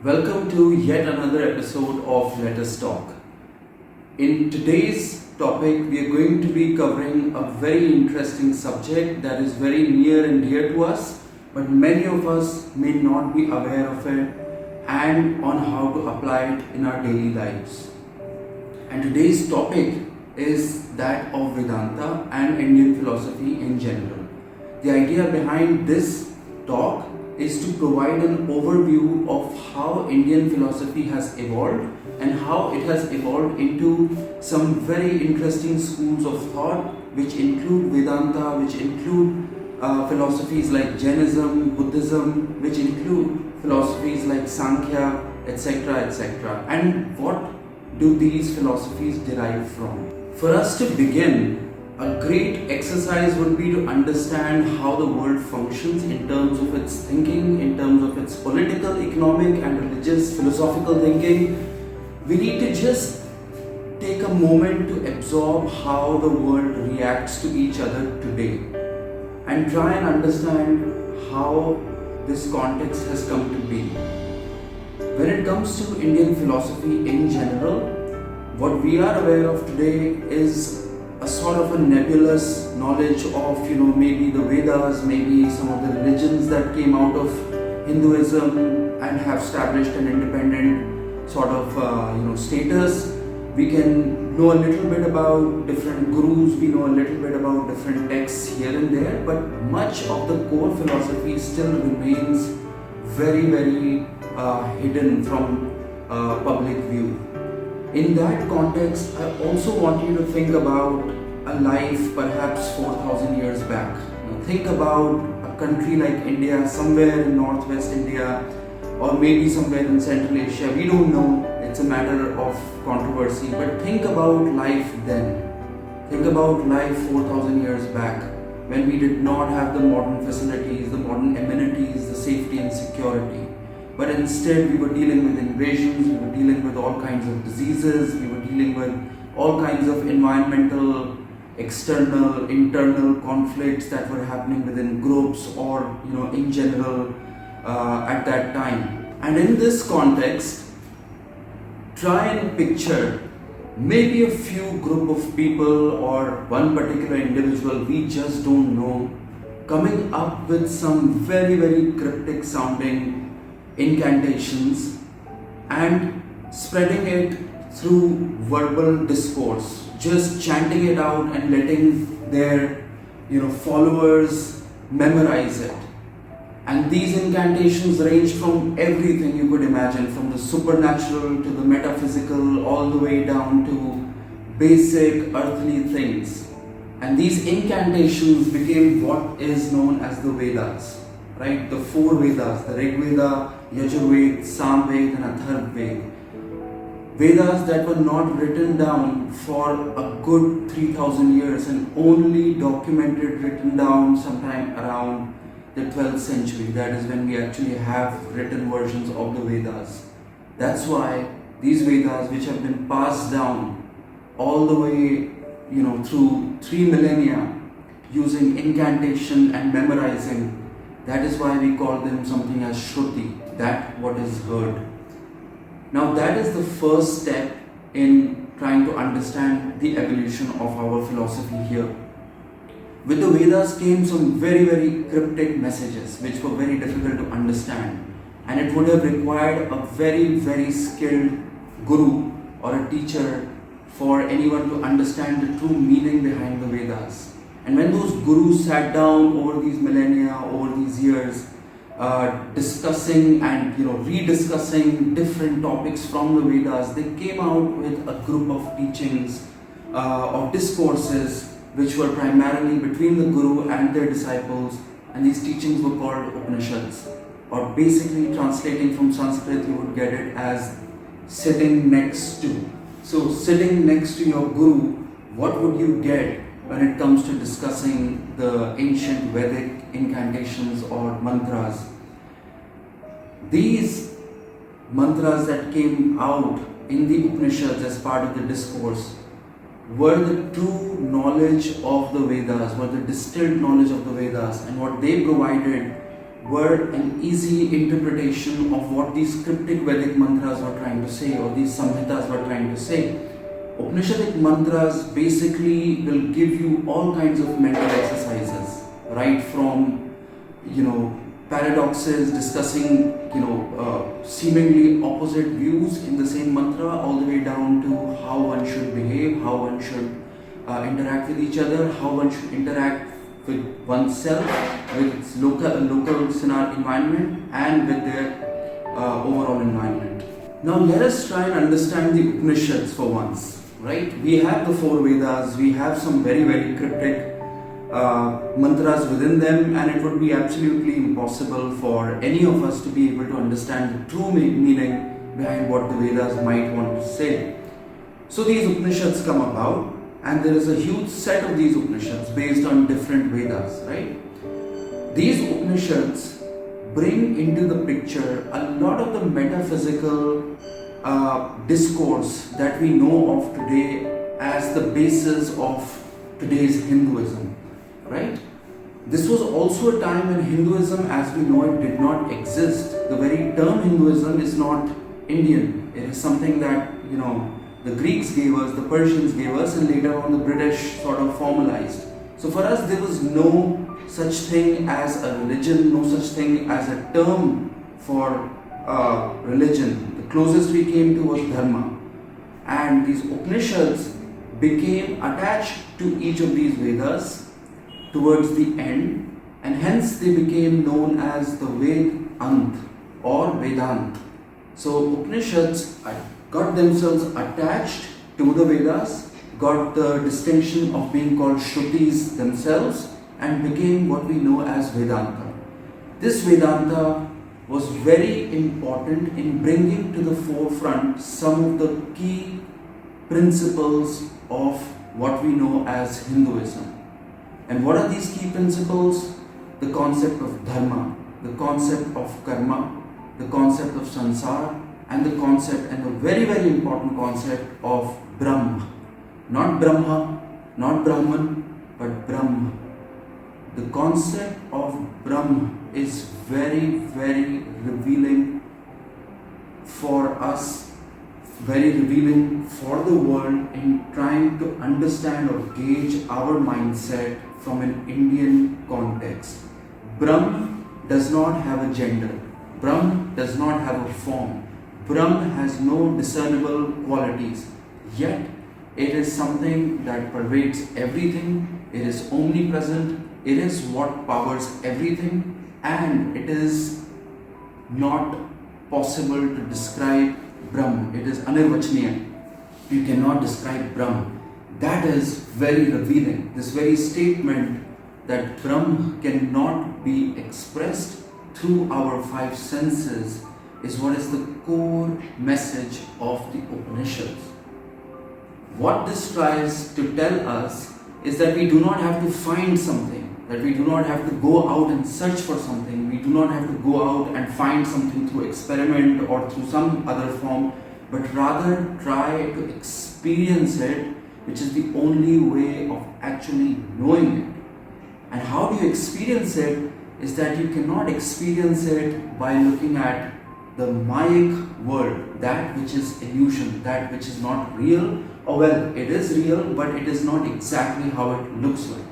Welcome to yet another episode of Let Us Talk. In today's topic, we are going to be covering a very interesting subject that is very near and dear to us, but many of us may not be aware of it and on how to apply it in our daily lives. And today's topic is that of Vedanta and Indian philosophy in general. The idea behind this talk is to provide an overview of how Indian philosophy has evolved and how it has evolved into some very interesting schools of thought which include Vedanta, which include philosophies like Jainism, Buddhism, which include philosophies like Sankhya, etc. etc. And what do these philosophies derive from? For us to begin, a great exercise would be to understand how the world functions in terms of its thinking, in terms of its political, economic and religious, philosophical thinking. We need to just take a moment to absorb how the world reacts to each other today and try and understand how this context has come to be. When it comes to Indian philosophy in general, what we are aware of today is a sort of a nebulous knowledge of, maybe the Vedas, maybe some of the religions that came out of Hinduism and have established an independent sort of, status. We can know a little bit about different gurus, we know a little bit about different texts here and there, but much of the core philosophy still remains very, very hidden from public view. In that context, I also want you to think about a life perhaps 4,000 years back. Think about a country like India, somewhere in northwest India, or maybe somewhere in Central Asia. We don't know, it's a matter of controversy, but think about life then. Think about life 4,000 years back, when we did not have the modern facilities, the modern amenities, the safety and security. But instead we were dealing with invasions, we were dealing with all kinds of diseases, we were dealing with all kinds of environmental, external, internal conflicts that were happening within groups or in general at that time. And in this context, try and picture maybe a few group of people or one particular individual, we just don't know, coming up with some very, very cryptic sounding incantations and spreading it through verbal discourse, just chanting it out and letting their followers memorize it. And these incantations ranged from everything you could imagine, from the supernatural to the metaphysical, all the way down to basic earthly things. And these incantations became what is known as the Vedas. Right, the four Vedas, the Rig Veda, Yajurveda, Samveda and Atharvaveda. Vedas that were not written down for a good 3,000 years and only documented, written down sometime around the 12th century. That is when we actually have written versions of the Vedas. That's why these Vedas, which have been passed down all the way, through 3 millennia using incantation and memorizing, that is why we call them something as Shruti, that what is heard. Now that is the first step in trying to understand the evolution of our philosophy here. With the Vedas came some very, very cryptic messages which were very difficult to understand, and it would have required a very, very skilled guru or a teacher for anyone to understand the true meaning behind the Vedas. And when those gurus sat down over these millennia, over these years, discussing and rediscussing different topics from the Vedas, they came out with a group of teachings, of discourses, which were primarily between the guru and their disciples, and these teachings were called Upanishads, or basically translating from Sanskrit, you would get it as sitting next to. So sitting next to your guru, what would you get when it comes to discussing the ancient Vedic incantations or mantras? These mantras that came out in the Upanishads as part of the discourse were the true knowledge of the Vedas, were the distilled knowledge of the Vedas, and what they provided were an easy interpretation of what these cryptic Vedic mantras were trying to say, or these samhitas were trying to say. Upanishadic mantras basically will give you all kinds of mental exercises, right from, paradoxes, discussing, seemingly opposite views in the same mantra, all the way down to how one should behave, how one should interact with each other, how one should interact with oneself, with its local scenario environment, and with their overall environment. Now let us try and understand the Upanishads for once. Right? We have the four Vedas, we have some very, very cryptic mantras within them, and it would be absolutely impossible for any of us to be able to understand the true meaning behind what the Vedas might want to say. So these Upanishads come about, and there is a huge set of these Upanishads based on different Vedas, right? These Upanishads bring into the picture a lot of the metaphysical discourse that we know of today as the basis of today's Hinduism, right? This was also a time when Hinduism as we know it did not exist. The very term Hinduism is not Indian. It is something that, the Greeks gave us, the Persians gave us, and later on the British sort of formalized. So for us there was no such thing as a religion, no such thing as a term for religion. The closest we came to was dharma, and these Upanishads became attached to each of these Vedas towards the end, and hence they became known as the Vedant or Vedant. So Upanishads got themselves attached to the Vedas, got the distinction of being called Shrutis themselves, and became what we know as Vedanta. This Vedanta was very important in bringing to the forefront some of the key principles of what we know as Hinduism. And what are these key principles? The concept of dharma, the concept of karma, the concept of sansar, and the concept, and the very, very important concept of Brahma. Not Brahma, not Brahman, but Brahma. The concept of Brahma is very, very revealing for us, very revealing for the world in trying to understand or gauge our mindset from an Indian context. Brahm does not have a gender. Brahm does not have a form. Brahm has no discernible qualities. Yet, it is something that pervades everything. It is omnipresent. It is what powers everything. And it is not possible to describe Brahm. It is anirvachaniya. You cannot describe Brahm. That is very revealing. This very statement that Brahm cannot be expressed through our five senses is what is the core message of the Upanishads. What this tries to tell us is that we do not have to find something, that we do not have to go out and search for something, we do not have to go out and find something through experiment or through some other form, but rather try to experience it, which is the only way of actually knowing it. And how do you experience it is that you cannot experience it by looking at the Mayic world, that which is illusion, that which is not real, or well, it is real, but it is not exactly how it looks like.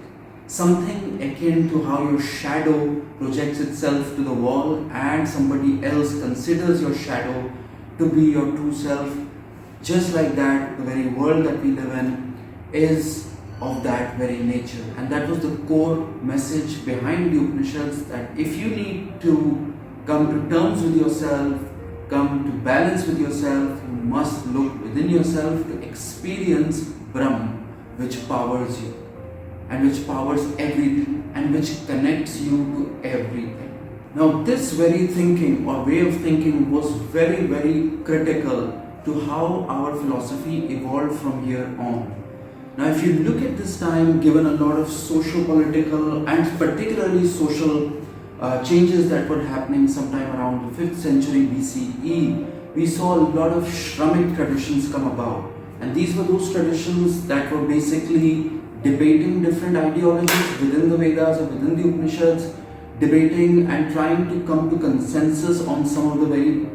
Something akin to how your shadow projects itself to the wall and somebody else considers your shadow to be your true self. Just like that, the very world that we live in is of that very nature. And that was the core message behind the Upanishads, that if you need to come to terms with yourself, come to balance with yourself, you must look within yourself to experience Brahm, which powers you and which powers everything and which connects you to everything. Now this very thinking or way of thinking was very, very critical to how our philosophy evolved from here on. Now if you look at this time, given a lot of socio-political and particularly social changes that were happening sometime around the 5th century BCE, we saw a lot of Shramik traditions come about. And these were those traditions that were basically debating different ideologies within the Vedas or within the Upanishads, debating and trying to come to consensus on some of the very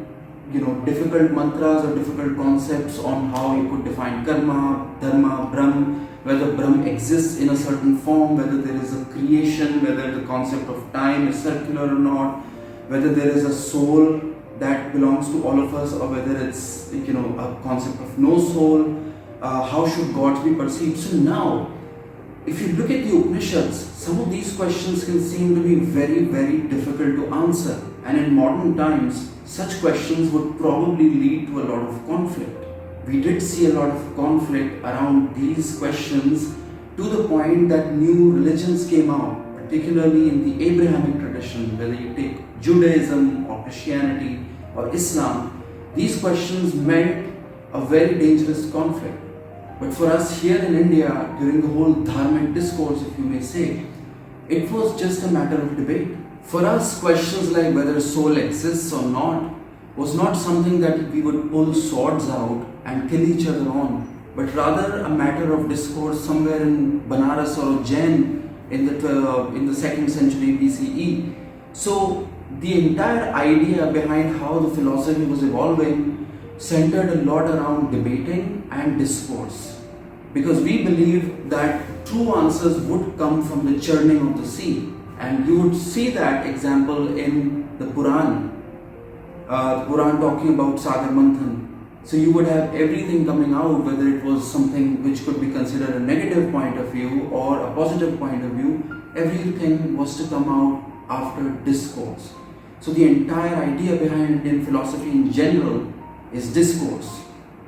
difficult mantras or difficult concepts on how you could define karma, dharma, brahm, whether brahm exists in a certain form, whether there is a creation, whether the concept of time is circular or not, whether there is a soul that belongs to all of us, or whether it's a concept of no soul. How should gods be perceived? So now, if you look at the Upanishads, some of these questions can seem to be very, very difficult to answer, and in modern times, such questions would probably lead to a lot of conflict. We did see a lot of conflict around these questions, to the point that new religions came out, particularly in the Abrahamic tradition, whether you take Judaism or Christianity or Islam. These questions meant a very dangerous conflict. But for us here in India, during the whole dharmic discourse, if you may say, it was just a matter of debate. For us, questions like whether soul exists or not was not something that we would pull swords out and kill each other on, but rather a matter of discourse somewhere in Banaras or Ujjain in the 2nd century BCE. So the entire idea behind how the philosophy was evolving centered a lot around debating and discourse, because we believe that true answers would come from the churning of the sea, and you would see that example in the Puran talking about Sagar Manthan. So you would have everything coming out, whether it was something which could be considered a negative point of view or a positive point of view. Everything was to come out after discourse. So the entire idea behind Indian philosophy in general is discourse.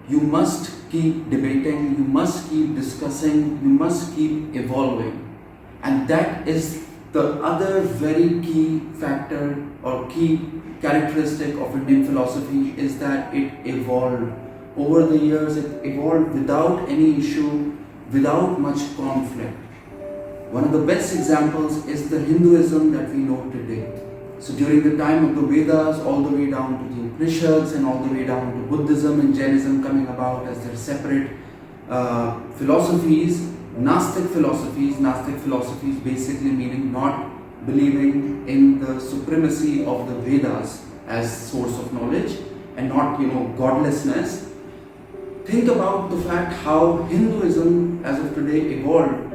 You must keep debating, you must keep discussing, you must keep evolving. And that is the other very key factor or key characteristic of Indian philosophy, is that it evolved. Over the years, it evolved without any issue, without much conflict. One of the best examples is the Hinduism that we know today. So during the time of the Vedas, all the way down to the Upanishads and all the way down to Buddhism and Jainism coming about as their separate philosophies, Gnostic philosophies basically meaning not believing in the supremacy of the Vedas as source of knowledge and not, godlessness. Think about the fact how Hinduism as of today evolved.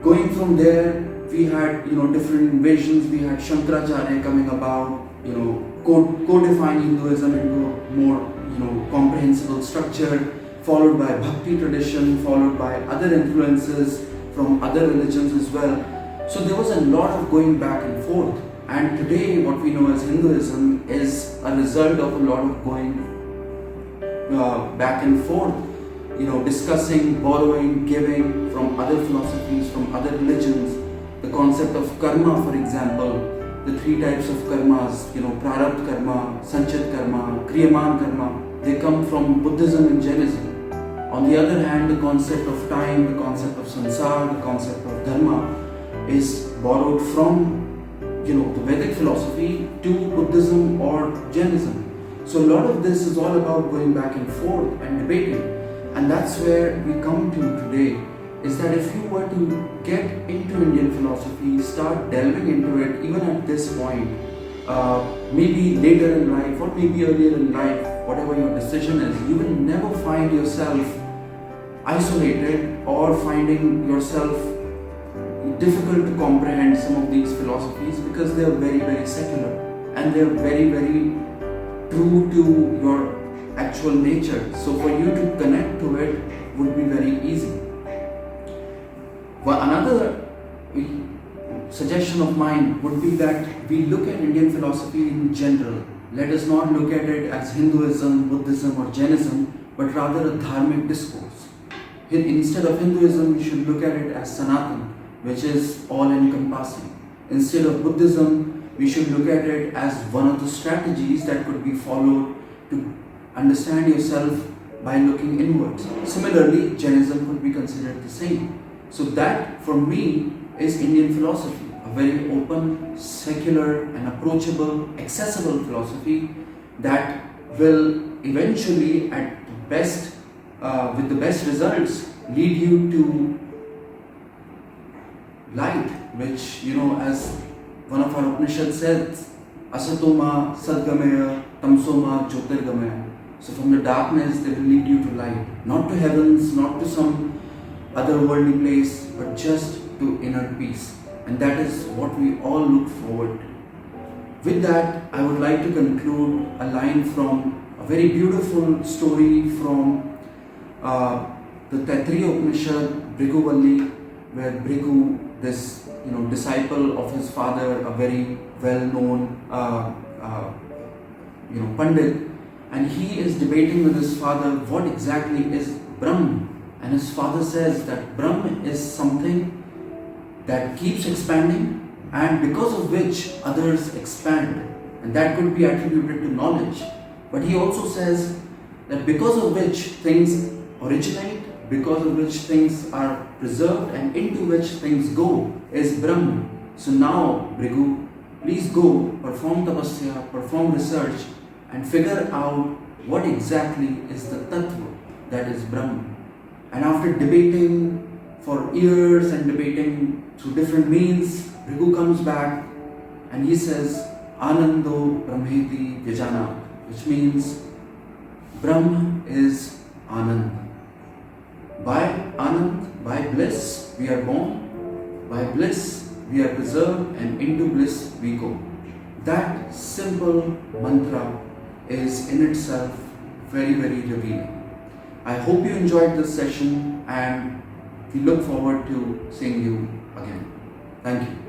Going from there, we had different invasions. We had Shankaracharya coming about, codifying Hinduism into a more comprehensible structure, followed by Bhakti tradition, followed by other influences from other religions as well. So there was a lot of going back and forth. And today, what we know as Hinduism is a result of a lot of going back and forth, discussing, borrowing, giving from other philosophies, from other religions. The concept of karma, for example, the 3 types of karmas, prarabdha karma, sanchit karma, kriyaman karma, they come from Buddhism and Jainism. On the other hand, the concept of time, the concept of sansar, the concept of dharma is borrowed from the Vedic philosophy to Buddhism or Jainism. So a lot of this is all about going back and forth and debating. And that's where we come to today, is that if you were to get into Indian philosophy, start delving into it even at this point, maybe later in life or maybe earlier in life, whatever your decision is, you will never find yourself isolated or finding yourself difficult to comprehend some of these philosophies, because they are very, very secular and they are very, very true to your actual nature. So for you to connect to it would be very easy. Well, another suggestion of mine would be that we look at Indian philosophy in general. Let us not look at it as Hinduism, Buddhism or Jainism, but rather a dharmic discourse. Instead of Hinduism, we should look at it as Sanatan, which is all-encompassing. Instead of Buddhism, we should look at it as one of the strategies that could be followed to understand yourself by looking inwards. Similarly, Jainism could be considered the same. So that, for me, is Indian philosophy. A very open, secular and approachable, accessible philosophy that will eventually, at the best, with the best results, lead you to light, which, as one of our Upanishad says, Asatoma Sadgamaya Tamsoma Jyotirgamaya. So from the darkness they will lead you to light. Not to heavens, not to some otherworldly place, but just to inner peace. And that is what we all look forward to. With that, I would like to conclude a line from a very beautiful story from the Taittiriya Upanishad, Bhrigu where Bhrigu, this disciple of his father, a very well-known Pandit, and he is debating with his father what exactly is Brahm. And his father says that Brahm is something that keeps expanding and because of which others expand. And that could be attributed to knowledge. But he also says that because of which things originate, because of which things are preserved and into which things go is Brahm. So now, Bhrigu, please go, perform tapasya, perform research and figure out what exactly is the tattva that is Brahm. And after debating for years and debating through different means, Bhrigu comes back and he says, Anando Brahmeti Vyajana, which means Brahm is Anand. By Anand, by bliss, we are born. By bliss, we are preserved, and into bliss we go. That simple mantra is in itself very, very revealing. I hope you enjoyed this session and we look forward to seeing you again. Thank you.